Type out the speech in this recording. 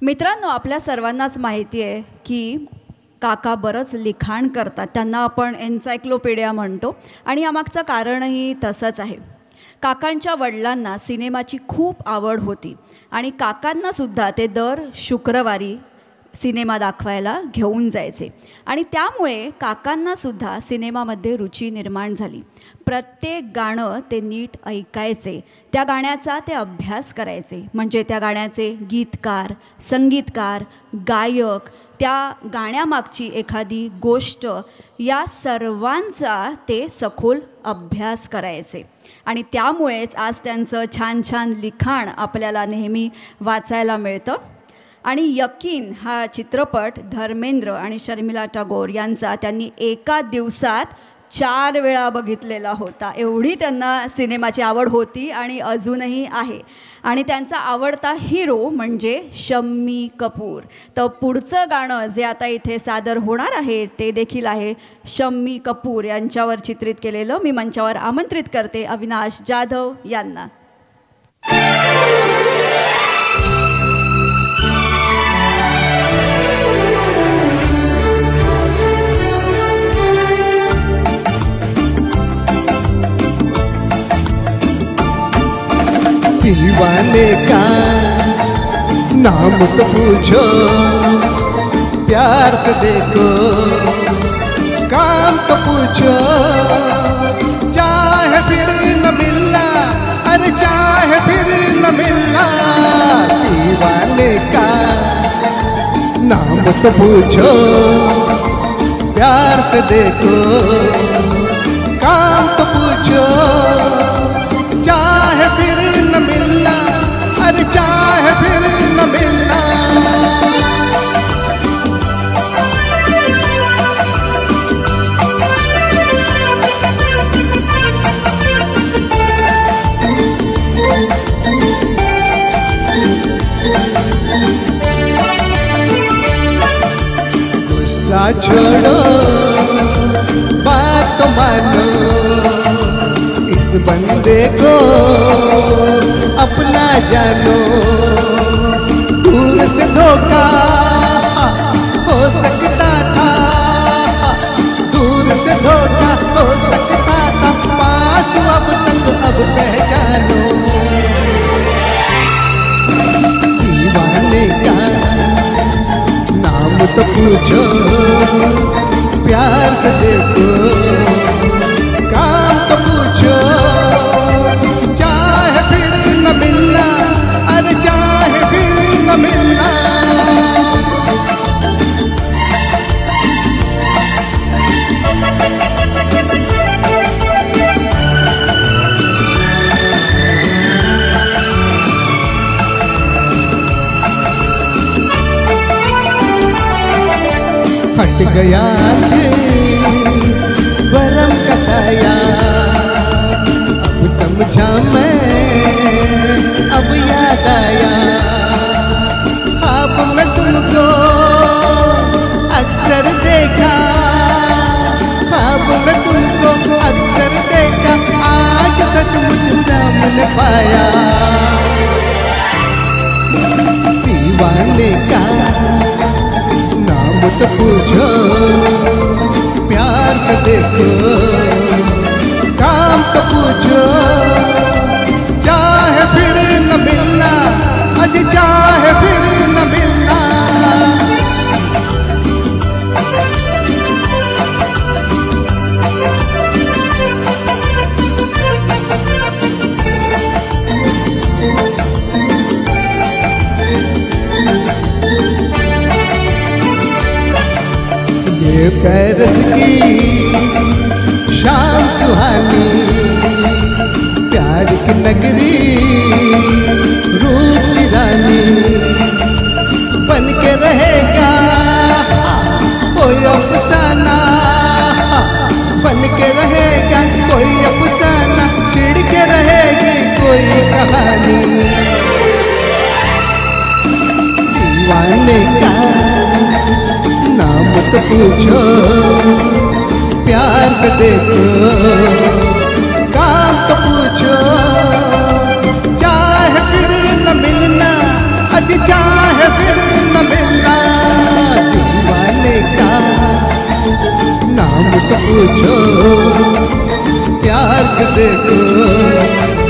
मित्रांनो, आपल्या सर्वांनाच माहिती आहे की काका बरंच लिखाण करतात. त्यांना आपण एन्सायक्लोपीडिया म्हणतो आणि यामागचं कारणही तसंच आहे. काकांच्या वडिलांना सिनेमाची खूप आवड होती आणि काकांनासुद्धा ते दर शुक्रवारी सिनेमा दाखवायला घेऊन जायचे आणि त्यामुळे काकांनासुद्धा सिनेमामध्ये रुची निर्माण झाली. प्रत्येक गाणं ते नीट ऐकायचे, त्या गाण्याचा ते अभ्यास करायचे. म्हणजे त्या गाण्याचे गीतकार, संगीतकार, गायक, त्या गाण्यामागची एखादी गोष्ट, या सर्वांचा ते सखोल अभ्यास करायचे आणि त्यामुळेच आज त्यांचं छान छान लिखाण आपल्याला नेहमी वाचायला मिळतं. आणि यकीन हा चित्रपट धर्मेंद्र आणि शर्मिला टागोर यांचा त्यांनी एका दिवसात 4 वेळा बघितलेला होता. एवढी त्यांना सिनेमाची आवड होती आणि अजूनही आहे. आणि त्यांचा आवडता हिरो म्हणजे शम्मी कपूर. तर पुढचं गाणं जे आता इथे सादर होणार आहे ते देखील आहे शम्मी कपूर यांच्यावर चित्रित केलेलं. मी मंचावर आमंत्रित करते अविनाश जाधव यांना. दीवाने का नाम तो पूछो, प्यार से देखो, काम तो पूछो, चाहे फिर न मिलना, अरे चाहे फिर न मिलना. दीवाने का नाम तो पूछो, प्यार से देखो, काम तो पूछो, चाहे फिर न मिलना, अरे चाहे फिर न मिलना. गुस्सा छोड़ो, बात तो मानो, इस बंदे को अपना जानो. दूर से धोखा हो सकता था, दूर से धोखा हो सकता था, पास अब तक अब पहचानो. दीवाने का नाम तो पूछो, प्यार से देखो, काम तो पूछो, चाहे फिर न मिलना, अरे चाहे फिर न मिलना. हट गया बरम का साया, अब समझा मैं, अब याद आया. ख्वाब में तुमको अक्सर देखा, ख्वाब में तुमको अक्सर देखा, आज सचमुच सामने पाया. दीवाने का नाम तो पूछो, प्यार से देखो, काम तो पूछो, चाहे फिर न मिलना, आज चाहे फिर न मिलना. ये पेरिस की शाम सुहानी, प्यार की नगरी, रूप की रानी, बन के रहेगा कोई अफसाना, बन के रहेगा कोई अफसाना, छिड़ के रहेगी कोई कहानी. दीवाने का नाम तो पूछो, प्यार से देखो, काम तो पूछो, चाहे फिर न मिलना, आज चाहे फिर देखो